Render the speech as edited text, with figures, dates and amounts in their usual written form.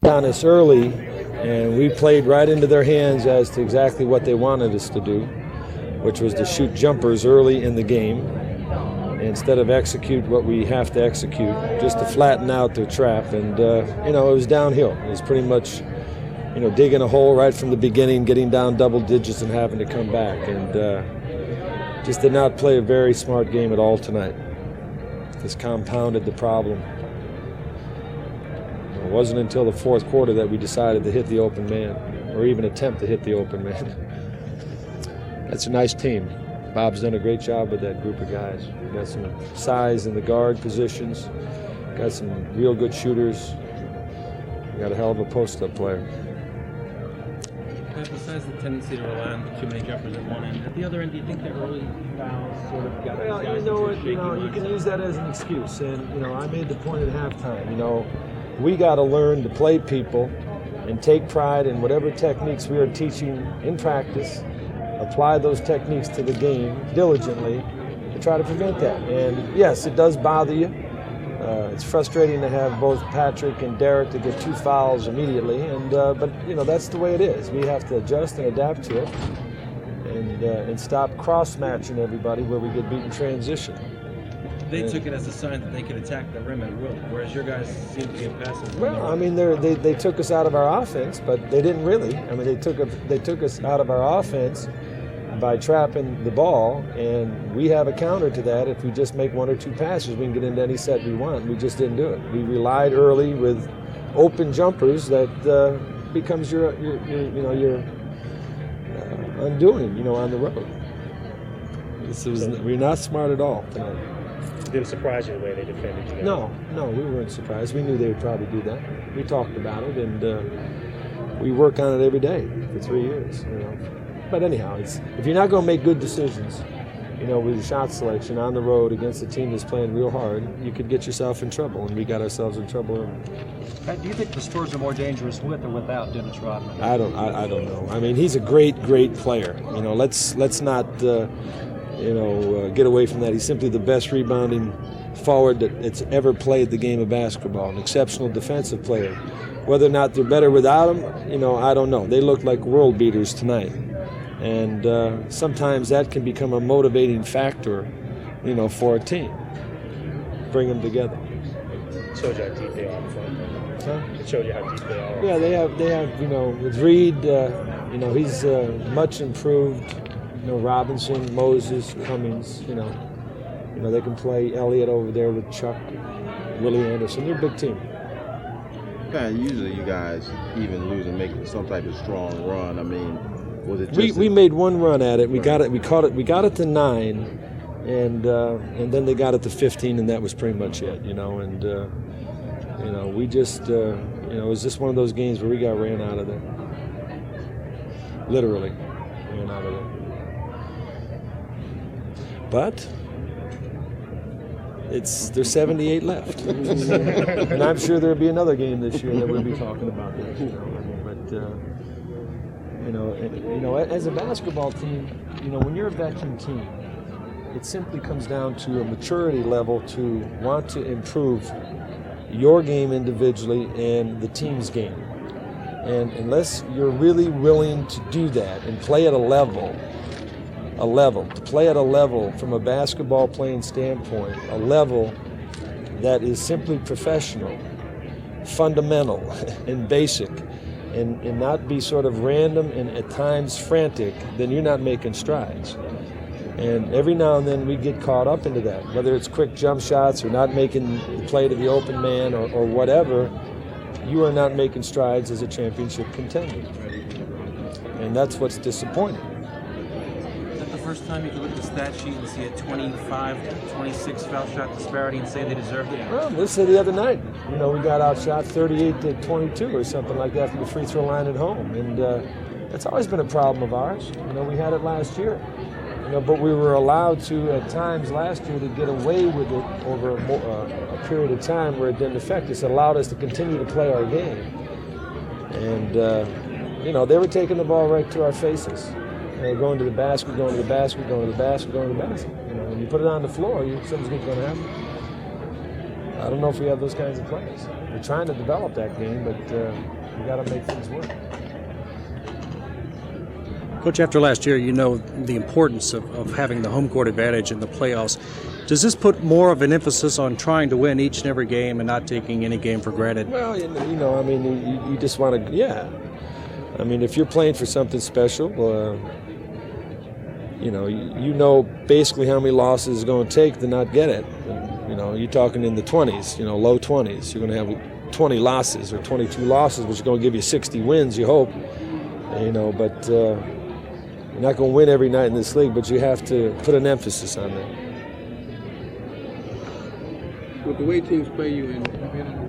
on us early, and we played right into their hands as to exactly what they wanted us to do, which was to shoot jumpers early in the game instead of execute what we have to execute, just to flatten out their trap. And, it was downhill. It was pretty much, digging a hole right from the beginning, getting down double digits and having to come back. And just did not play a very smart game at all tonight. This compounded the problem. It wasn't until the fourth quarter that we decided to hit the open man, or even attempt to hit the open man. That's a nice team. Bob's done a great job with that group of guys. Got some size in the guard positions, got some real good shooters, got a hell of a post-up player. Besides the tendency to rely on too many jumpers at one end, at the other end, do you think that early fouls sort of got these guys into a shaky mindset? You can use that as an excuse. And, I made the point at halftime, we got to learn to play people and take pride in whatever techniques we are teaching in practice, apply those techniques to the game diligently to try to prevent that. And yes, it does bother you. It's frustrating to have both Patrick and Derek to get 2 fouls immediately, but that's the way it is. We have to adjust and adapt to it, and stop cross-matching everybody where we get beat in transition. They took it as a sign that they could attack the rim at will, whereas your guys seem to be passive. Well, they took us out of our offense, but they didn't really. They took us out of our offense by trapping the ball, and we have a counter to that. If we just make 1 or 2 passes, we can get into any set we want. We just didn't do it. We relied early with open jumpers that becomes your undoing, on the road. We're not smart at all tonight. Did it surprise you the way they defended you guys? No, we weren't surprised. We knew they would probably do that. We talked about it, and we work on it every day for 3 years. But anyhow, if you're not going to make good decisions, with your shot selection on the road against a team that's playing real hard, you could get yourself in trouble, and we got ourselves in trouble. Do you think the Spurs are more dangerous with or without Dennis Rodman? I don't know. He's a great player. Let's not get away from that. He's simply the best rebounding forward that's ever played the game of basketball, an exceptional defensive player. Whether or not they're better without him, I don't know. They look like world beaters tonight. And sometimes that can become a motivating factor, for a team. Bring them together. It showed you how deep they are in front. Huh? It showed you how deep they are. Yeah, they have. With Reed, he's much improved. Robinson, Moses, Cummings. They can play Elliott over there with Chuck, Willie Anderson. They're a big team. Yeah, usually you guys even lose and make some type of strong run. Was it just we made one run at it. We got it. We got it to 9, and then they got it to 15, and that was pretty much it. We just it was just one of those games where we got ran out of there. Literally ran out of there. But there's 78 left, and I'm sure there'll be another game this year that we'll be talking about this. As a basketball team, when you're a veteran team, it simply comes down to a maturity level to want to improve your game individually and the team's game. And unless you're really willing to do that and play at a level from a basketball playing standpoint, a level that is simply professional, fundamental, and basic, and not be sort of random and at times frantic, then you're not making strides. And every now and then we get caught up into that, whether it's quick jump shots or not making the play to the open man or whatever. You are not making strides as a championship contender. And that's what's disappointing. Is that the first time you can look at the stat sheet and see a 25-26 foul shot disparity and say they deserved it? Well, let's say the other night, we got outshot 38-22 or something like that from the free throw line at home. And that's always been a problem of ours. We had it last year. But we were allowed to, at times last year, to get away with it over a period of time where it didn't affect us. It allowed us to continue to play our game. And, they were taking the ball right to our faces. Going to the basket, going to the basket, going to the basket, going to the basket. When you put it on the floor, something's going to happen. I don't know if we have those kinds of players. We're trying to develop that game, but we got to make things work. Coach, after last year, you know the importance of having the home court advantage in the playoffs. Does this put more of an emphasis on trying to win each and every game and not taking any game for granted? Well, you know, I mean, you just want to, yeah. I mean, if you're playing for something special, you know basically how many losses it's going to take to not get it. And, you know, you're talking in the 20s, you know, low 20s. You're going to have 20 losses or 22 losses, which is going to give you 60 wins, you hope. You know, but you're not going to win every night in this league, but you have to put an emphasis on that. With the way teams play you in